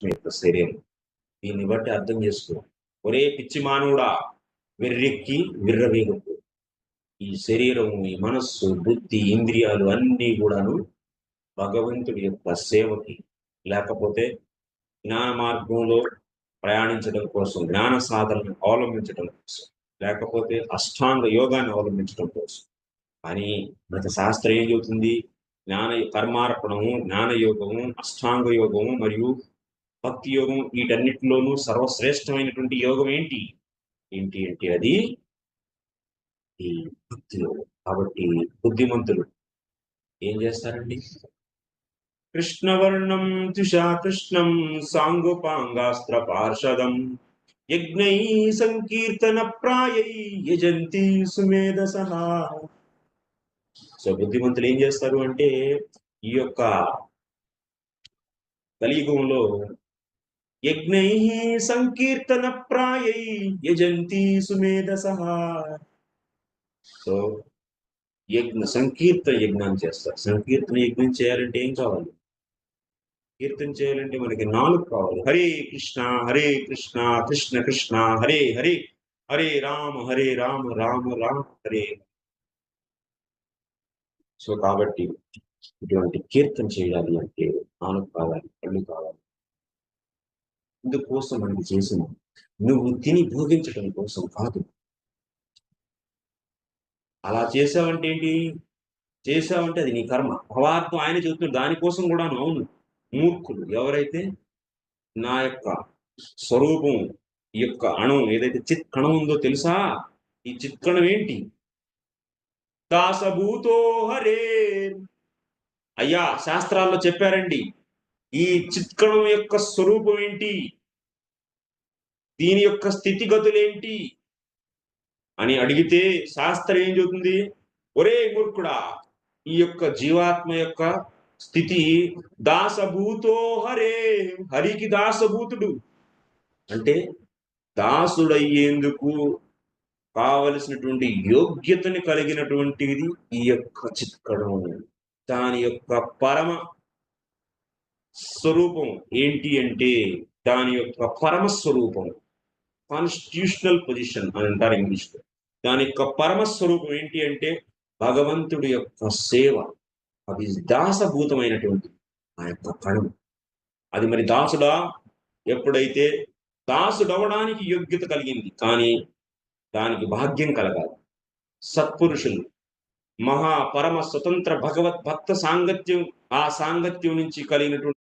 కృష్ణ యొక్క శరీరం. దీన్ని బట్టి అర్థం చేసుకో. ఒరే పిచ్చి మానవుడా, వెర్రెక్కి విర్రవీగకు. ఈ శరీరం, ఈ మనస్సు, బుద్ధి, ఇంద్రియాలు అన్నీ కూడాను భగవంతుడి యొక్క సేవకి, లేకపోతే జ్ఞాన మార్గంలో ప్రయాణించడం కోసం, జ్ఞాన సాధనను అవలంబించడం కోసం, లేకపోతే అష్టాంగ యోగాన్ని అవలంబించడం కోసం. కానీ గత శాస్త్రం ఏం చెబుతుంది? కర్మార్పణము, జ్ఞానయోగము, అష్టాంగ యోగము మరియు భక్తి యోగం, వీటన్నిటిలోనూ సర్వశ్రేష్టమైనటువంటి యోగం ఏంటి అంటే అది ఈ భక్తి యోగం. కాబట్టి బుద్ధిమంతులు ఏం చేస్తారండి? కృష్ణవర్ణం తుషా కృష్ణం సాంగోపాంగాస్త్ర పార్షదం యజ్ఞై సంకీర్తన ప్రాయై యజంతి సుమేధసః. సో బుద్ధిమంతులు ఏం చేస్తారు అంటే, ఈ యొక్క కలియుగంలో యజ్ఞై సంకీర్తన ప్రాయై యజంతి సుమేధసః. సో సంకీర్తన యజ్ఞం చేస్తారు. సంకీర్తన యజ్ఞం చేయాలంటే ఏం కావాలి? కీర్తన చేయాలంటే మనకి నాలుగు కావాలి. హరే కృష్ణ కృష్ణ కృష్ణ హరే హరే, హరే రామ రామ రామ హరే. సో కాబట్టి ఇటువంటి కీర్తన చేయాలి అంటే నాలుగు కావాలి, కళ్ళు కావాలి. ఇందుకోసం మనకి చేసిన, నువ్వు తిని భోగించడం కోసం కాదు. అలా చేసావంటే ఏంటి? చేసావంటే అది నీ కర్మ. భవార్థం ఆయన చెబుతున్నాడు, దానికోసం కూడాను. అవును, మూర్ఖులు ఎవరైతే నా యొక్క స్వరూపం, ఈ యొక్క అణం ఏదైతే చిత్ కణం ఉందో తెలుసా? ఈ చిత్కణం ఏంటి? దాసభూతో హరే. అయ్యా శాస్త్రాల్లో చెప్పారండి, ఈ చిత్కణం యొక్క స్వరూపం ఏంటి, దీని యొక్క స్థితిగతులేంటి అని అడిగితే శాస్త్రం ఏం చెబుతుంది? ఒరే మూర్ఖుడా, ఈ యొక్క జీవాత్మ యొక్క స్థితి దాసభూతో హరే, హరికి దాసభూతుడు. అంటే దాసుడయ్యేందుకు కావలసినటువంటి యోగ్యతని కలిగినటువంటిది ఈ యొక్క చిత్కణం. దాని యొక్క పరమ స్వరూపం ఏంటి అంటే, దాని యొక్క పరమ స్వరూపం, కాన్స్టిట్యూషనల్ పొజిషన్ అని అంటారు ఇంగ్లీష్లో. దాని యొక్క పరమ స్వరూపం ఏంటి అంటే భగవంతుడి యొక్క సేవ. అది దాసభూతమైనటువంటి ఆ యొక్క కణం. అది మరి దాసుడా? ఎప్పుడైతే దాసుడవడానికి యోగ్యత కలిగింది, కానీ దానికి భాగ్యం కలగాలి. సత్పురుషులు, మహా పరమ స్వతంత్ర భగవద్భక్త సాంగత్యం, ఆ సాంగత్యం నుంచి కలిగినటువంటి